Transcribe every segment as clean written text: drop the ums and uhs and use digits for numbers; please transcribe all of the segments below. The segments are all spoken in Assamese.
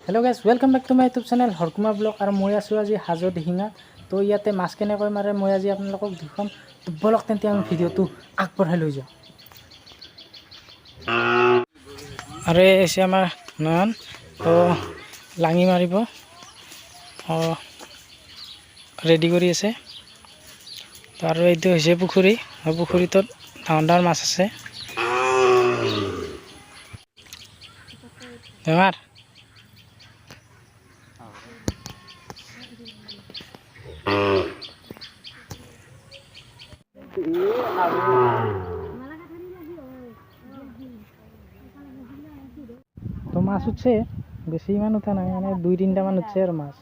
Hello guys, welcome back to my YouTube channel हरकुमा ब्लॉग। और मैं आसो आज हाजो दिहिङा। तो इते माछ केनेक मारे मैं आज आपलोक देखुৱাম। तो बलक तेंते आम भिडिओ आगबढ़ाई लै जाओ। और ऐसे आमार नयन तो लाङि मारिब रेडी करि आछे। तो और एइটো হৈছে पुखुरी। पुखुरीটোत डाঙर डाঙर माछ আছে। बेमार तो माछ उठছে বেছি ইমান উঠা নাই, মানে 2-3টা মান উঠছে আর মাছ।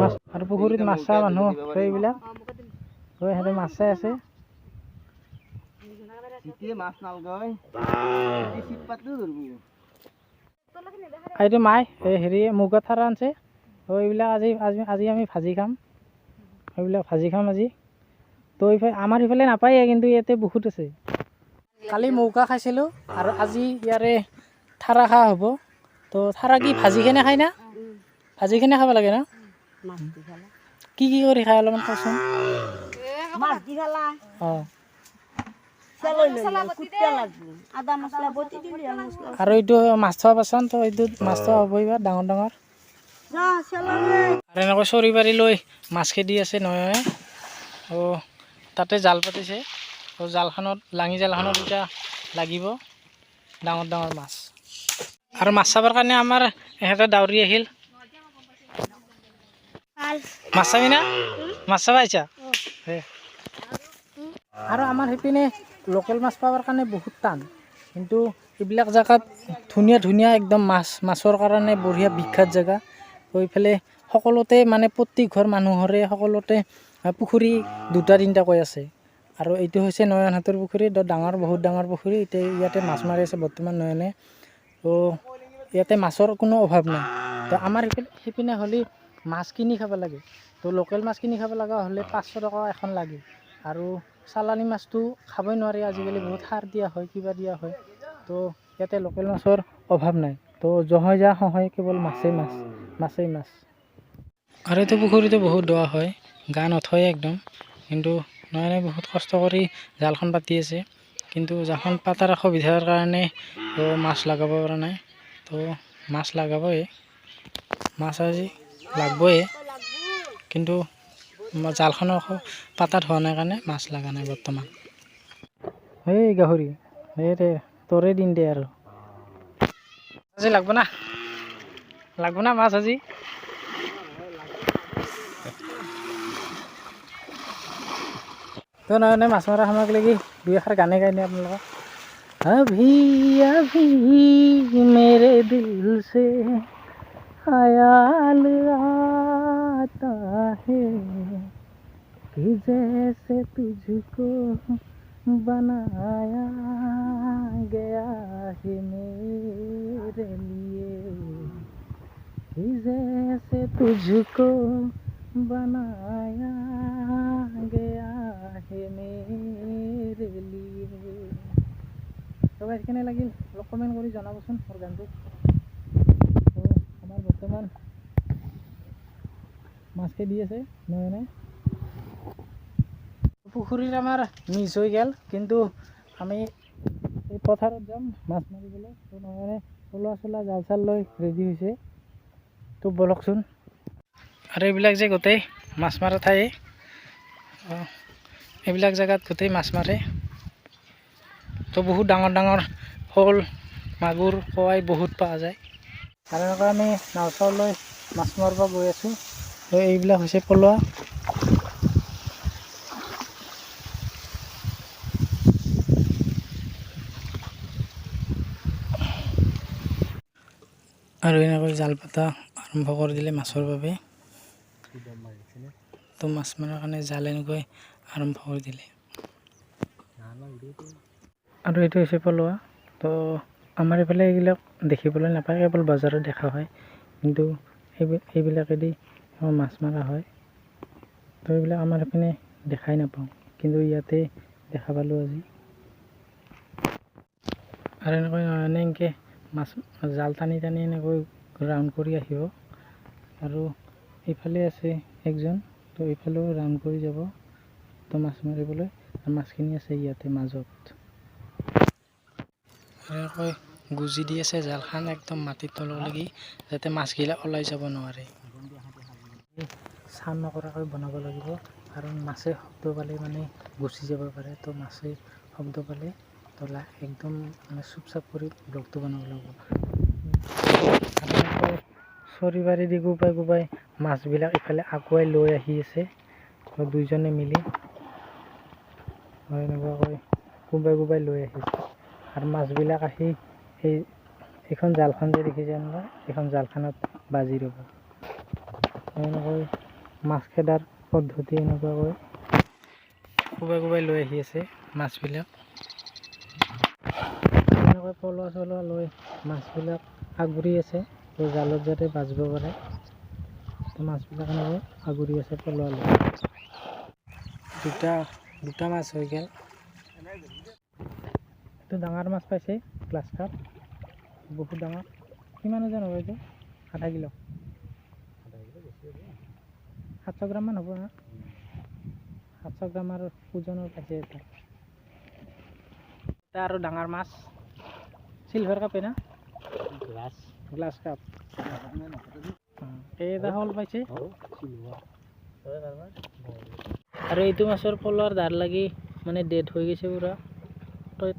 মাছ আর পুকুরিত মাছ চা মানুহ এইবিলাক সিহঁতে মাছ চাই আছে। এইটো মাই হেৰি মুগা থাৰা আনছে। এইবিলাক আজি আমি ভাজি খাম। এইবিলাক ভাজি খাম আজি। তো আমাৰ ইফালে নাপায়ে, কিন্তু ইয়াতে বহুত আছে। কালি মৌকা খাইছিলোঁ আৰু আজি ইয়াৰে থাৰা খোৱা হ'ব। তো থাৰা কি ভাজি কেনে খাই না? ভাজি কেনে খাব লাগে না? কি কৰি খাই অলপমান কচোন। আৰু এইটো মাছ থোৱা বাচন। তো এইটোত মাছ থোৱা হ'ব এইবাৰ ডাঙৰ ডাঙৰ। আৰু এনেকৈ চৰি পাৰি লৈ মাছ খেদি আছে নহয়। তাতে জাল পাতিছে। তো জালখনত লাঙি জালখনত এতিয়া লাগিব ডাঙৰ ডাঙৰ মাছ। আৰু মাছ চাবৰ কাৰণে আমাৰ এহেঁতে দাউৰি আহিল। মাছ চাবি না? মাছ চাব আহিছা? আৰু আমাৰ সেইপিনে লোকেল মাছ পাবৰ কাৰণে বহুত টান, কিন্তু এইবিলাক জেগাত ধুনীয়া ধুনীয়া একদম মাছৰ কাৰণে বঢ়িয়া বিখ্যাত জেগা। তো এইফালে সকলোতে মানে প্ৰত্যেক ঘৰ মানুহৰে সকলোতে পুখুৰী 2-3টাকৈ আছে। আৰু এইটো হৈছে নয়নহাটৰ পুখুৰী। ডাঙৰ বহুত ডাঙৰ পুখুৰী। এতিয়া ইয়াতে মাছ মাৰি আছে বৰ্তমান নয়নে। তো ইয়াতে মাছৰ কোনো অভাৱ নাই। তো আমাৰ সিপিনে হ'লে মাছ কিনি খাব লাগে। তো লোকেল মাছ কিনি খাব লগা হ'লে 500 টকা এখন লাগে। আৰু চালানী মাছটো খাবই নোৱাৰি, আজিকালি বহুত সাৰ দিয়া হয়, কিবা দিয়া হয়। তো ইয়াতে লোকেল মাছৰ অভাৱ নাই। তো জহয় যা সহায় কেৱল মাছেই মাছ। আৰু এইটো পুখুৰীটো বহুত দ হয়, গা নথয় একদম। কিন্তু নয়নে বহুত কষ্ট কৰি জালখন পাতি আছে, কিন্তু জালখন পাতাৰ অসুবিধাৰ কাৰণে মাছ লগাব পৰা নাই। তো মাছ লগাবই, মাছ আজি লাগবই, কিন্তু জালখনৰ পাতাত হোৱা নাই কাৰণে মাছ লগা নাই বৰ্তমান। এই গাহৰি দে তোৰে দিন দে। আৰু আজি লাগব না মাছ আজি। তো নয়নে মাছ মৰা সময়ক লাগি 2-এষাৰ গানে গাইনে আপোনালোকক। अभी अभी मेरे दिल से ख्याल आता है कि जैसे तुझको बनाया गया है मेरे लिए, कि जैसे तुझको बनाया गया है मेरे लिए। তো গাইজ কেনে লাগিল অলপ কমেণ্ট কৰি জনাবচোন মোৰ গানটো। তো আমাৰ বৰ্তমান মাছ খেদি আছে নয়নে। পুখুৰীত আমাৰ মিছ হৈ গ'ল, কিন্তু আমি এই পথাৰত যাম মাছ মাৰিবলৈ। তো নয়নে পলোৱা চলোৱা জাল চাল লৈ ৰেডি হৈছে। তো বলকচোন। আৰু এইবিলাক যে গোটেই মাছ মৰা ঠাই, এইবিলাক জেগাত গোটেই মাছ মাৰে। তো বহুত ডাঙৰ ডাঙৰ শ'ল, মাগুৰ, কাৱৈ বহুত পোৱা যায়। আৰু এনেকৈ আমি নাও চাও লৈ মাছ মাৰিব গৈ আছোঁ। তো এইবিলাক হৈছে পলোৱা। আৰু এনেকৈ জাল পাতা আৰম্ভ কৰি দিলে মাছৰ বাবে। তো মাছ মৰাৰ কাৰণে জাল এনেকৈ আৰম্ভ কৰি দিলে। আৰু এইটো হৈছে পলোৱা। তো আমাৰ এইফালে এইবিলাক দেখিবলৈ নাপায়, কেৱল বজাৰত দেখা হয়, কিন্তু এইবিলাকেদি মাছ মৰা হয়। তো এইবিলাক আমাৰ এইপিনে দেখাই নাপাওঁ, কিন্তু ইয়াতে দেখা পালোঁ আজি। আৰু এনেকৈ মাছ জাল টানি টানি এনেকৈ ৰাউণ্ড কৰি আহিব। আৰু এইফালে আছে একজন, তো এইফালেও ৰাউণ্ড কৰি যাব তো মাছ মাৰিবলৈ। আৰু মাছখিনি আছে ইয়াতে মাজত। এনেকৈ গুজি দি আছে জালখন একদম মাটিৰ তললৈকে, যাতে মাছগিলা ওলাই যাব নোৱাৰে। চাউণ্ড নকৰাকৈ বনাব লাগিব, কাৰণ মাছে শব্দ পালে মানে গুচি যাব পাৰে। তো মাছে শব্দ পালে তো একদম মানে চুপ চাপ কৰি ব্লগটো বনাব লাগিব। চৰি বাৰী দি গোপাই গোপাই মাছবিলাক ইফালে আগুৱাই লৈ আহি আছে। তো দুইজনে মিলি এনেকুৱাকৈ গোপাই গোপাই লৈ আহিছে। আৰু মাছবিলাক আহি এইখন জালখন যে দেখিছে নহয়, এইখন জালখনত বাজি ৰ'ব। এনেকৈ মাছ খেদাৰ পদ্ধতি এনেকুৱাকৈ কোবাই কোবাই লৈ আহি আছে মাছবিলাক। এনেকৈ পলহ চলহ লৈ মাছবিলাক আগুৰি আছে, তো জালত যাতে বাজিব পাৰে। তো মাছবিলাক এনেকৈ আগুৰি আছে পলহ লৈ। দুটা মাছ হৈ গ'ল। এইটো ডাঙৰ মাছ পাইছে, গ্লাছ কাপ, বহুত ডাঙৰ। কিমান ওজন হ'ব এইটো? আধা কিলো, 700 গ্ৰাম মান হ'ব না? 700 গ্ৰামৰ ওজনৰ পাইছে এটা। আৰু ডাঙৰ মাছ চিলভাৰ কাপে না, গ্লাছ কাপ। এটা শ'ল পাইছে। আৰু এইটো মাছৰ পলৰ ধাৰ লাগি মানে ডেড হৈ গৈছে, পুৰা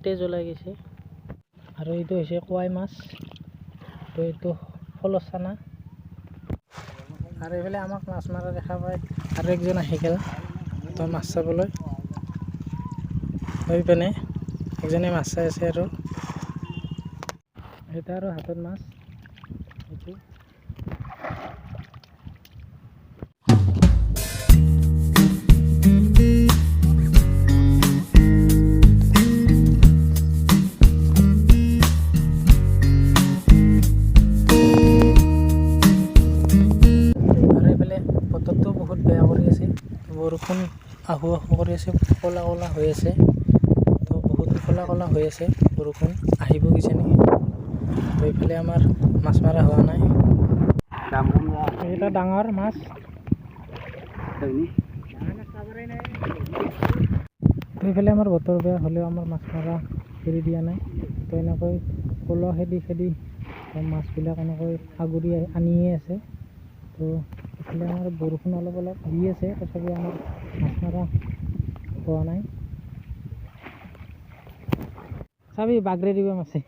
তেজ ওলাই গৈছে। আৰু এইটো হৈছে কোৱাই মাছ, তো এইটো শলৰ চানা। আৰু এইফালে আমাক মাছ মৰা দেখা পায় আৰু একজন আহি গ'ল তো মাছ চাবলৈ। হৈ পিনে একজনে মাছ চাই আছে। আৰু এটা আৰু হাতত মাছ এইটো। বতৰটো বহুত বেয়া কৰি আছে, বৰষুণ আহো আহো কৰি আছে, ক'লা ক'লা হৈ আছে। তো বহুত ক'লা ক'লা হৈ আছে, বৰষুণ আহিব কিজানি। তো এইফালে আমাৰ মাছ মৰা হোৱা নাই। এটা ডাঙৰ মাছ। তো এইফালে আমাৰ বতৰ বেয়া হ'লেও আমাৰ মাছ মৰা এৰি দিয়া নাই। তো এনেকৈ পলহ খেদি খেদি মাছবিলাক এনেকৈ আগুৰি আনিয়ে আছে। তো এইফালে আমাৰ বৰষুণ অলপ অলপ দি আছে, তথাপিও আমাৰ মাছ মৰা হোৱা নাই। চাবি বাগৰে দিব মাছে।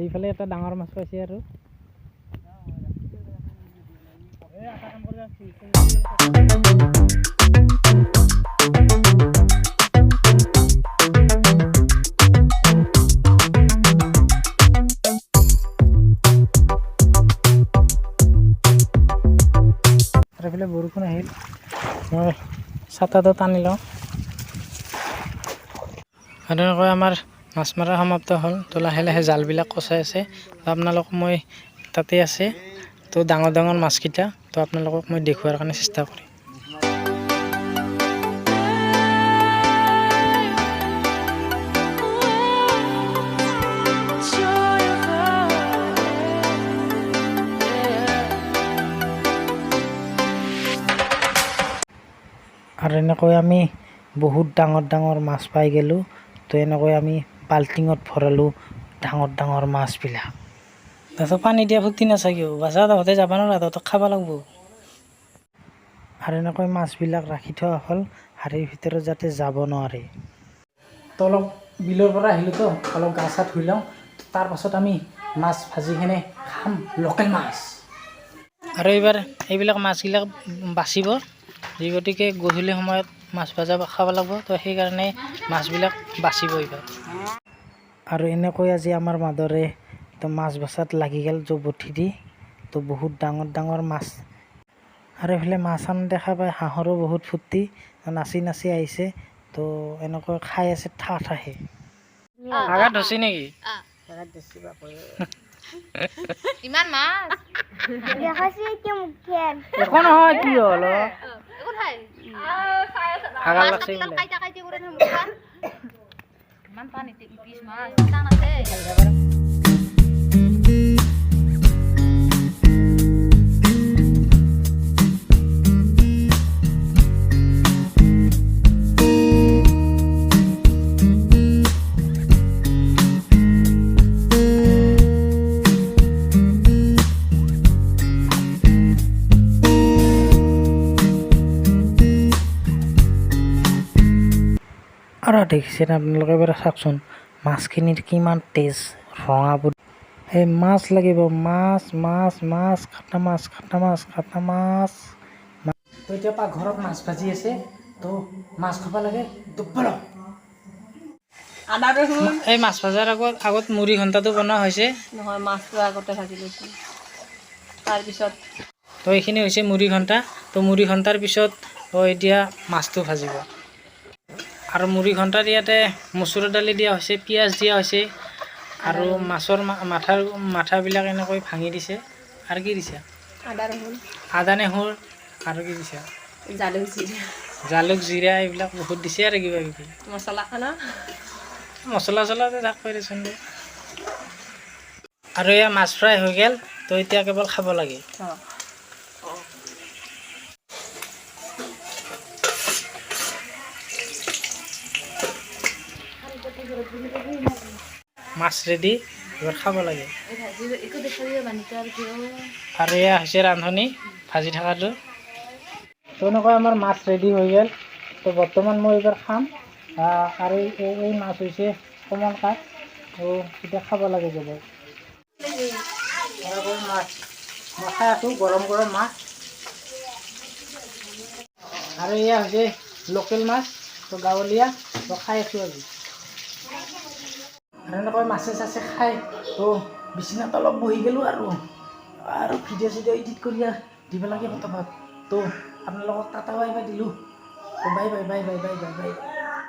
এইফালে এটা ডাঙৰ মাছ পাইছে। আৰু এইফালে বৰষুণ আহিল, মই ছাতাটো টানি লওঁ। আৰু এনেকৈ আমাৰ মাছ মৰা সমাপ্ত হ'ল। তো লাহে লাহে জালবিলাক কচাই আছে। তো আপোনালোক মই তাতে আছে, তো ডাঙৰ ডাঙৰ মাছকেইটা তো আপোনালোকক মই দেখুৱাৰ কাৰণে চেষ্টা কৰিম। আৰু এনেকৈ আমি বহুত ডাঙৰ ডাঙৰ মাছ পাই গ'লোঁ। তো এনেকৈ আমি বাল্টিঙত ভৰালোঁ ডাঙৰ ডাঙৰ মাছবিলাক। তাৰপিছত পানী দিয়া ফুৰ্তি নাচাকিও, বাচা তহঁতে যাব নোৱাৰা, তহঁতক খাব লাগিব। আৰু এনেকৈ মাছবিলাক ৰাখি থোৱা হ'ল শাৰীৰ ভিতৰত, যাতে যাব নোৱাৰে। তো অলপ বিলৰ পৰা আহিলোঁ, তো অলপ গা চা ধুই লওঁ। তাৰপাছত আমি মাছ ভাজিখিনি খাম, লোকেল মাছ। আৰু এইবাৰ এইবিলাক মাছবিলাক বাচিব, যি গতিকে গধূলি সময়ত মাছ ভাজা খাব লাগিব। তো সেইকাৰণে মাছবিলাক বাচিব এইবাৰ। আৰু এনেকৈ আজি আমাৰ মাদৰে তো মাছ বচাত লাগি গ'ল বঠি দি। তো বহুত ডাঙৰ ডাঙৰ মাছ। আৰু এইফালে মাছ আন দেখা পাই হাঁহৰো বহুত ফূৰ্তি, নাচি নাচি আহিছে। তো এনেকৈ খাই আছে ঠাহ ঠাহে। আঘাত ধৰছি নেকি? ইমান মাছ দেখাইছে এতিয়া মুখেন একো নহয়, কি হ'ল? ভাগৰ লাগছে বোলে আৰু দেখিছেনে আপোনালোকে এবাৰ চাওকচোন মাছখিনিৰ কিমান তেজ ৰঙা এই মাছ লাগিব মাছ মাছ মাছ কাটা মাছ কাটা মাছ কাটা মাছ তো এতিয়া পাকঘৰত মাছ ভাজি আছে তো মাছ খাব লাগে দুপৰ এই মাছ ভাজাৰ আগত মুড়ি ঘণ্টাটো বনোৱা হৈছে নহয় মাছটো আগতে ভাজি লৈছোঁ তাৰপিছত তো এইখিনি হৈছে মুড়ি ঘণ্টা তো মুড়ি ঘণ্টাৰ পিছত এতিয়া মাছটো ভাজিব আৰু মুড়ি ঘণ্টাৰ ইয়াতে মচুৰ দালি দিয়া হৈছে পিঁয়াজ দিয়া হৈছে আৰু মাছৰ মাথাবিলাক এনেকৈ ভাঙি দিছে আৰু কি দিছে আদা নহৰু আৰু কি দিছে জালুক জিৰা এইবিলাক বহুত দিছে আৰু কিবা কিবি মছলা খানা মছলা চলাতে থাকব দেচোন দে আৰু এয়া মাছ ফ্ৰাই হৈ গ'ল তো এতিয়া কেৱল খাব লাগে মাছ ৰেডি এবাৰ খাব লাগে আৰু এয়া হৈছে ৰান্ধনি ভাজি থকাটো তো এনেকৈ আমাৰ মাছ ৰেডি হৈ গ'ল তো বৰ্তমান মই এইবাৰ খাম আৰু এই মাছ হৈছে কমন কাঠ তো এতিয়া খাব লাগে যাব মাছ মই খাই আছোঁ গৰম গৰম মাছ আৰু এয়া হৈছে লোকেল মাছ তো গাঁৱলীয়া তো খাই আছোঁ আজি আৰু এনেকৈ মাছে চাছে খাই তো বিচনাত অলপ বহি গ'লোঁ আৰু ভিডিঅ' চিডিঅ' এডিট কৰি দিব লাগে ফটোফট তো আপোনালোকক টাটা বাই বাই দিলোঁ তো bye bye bye bye bye bye bye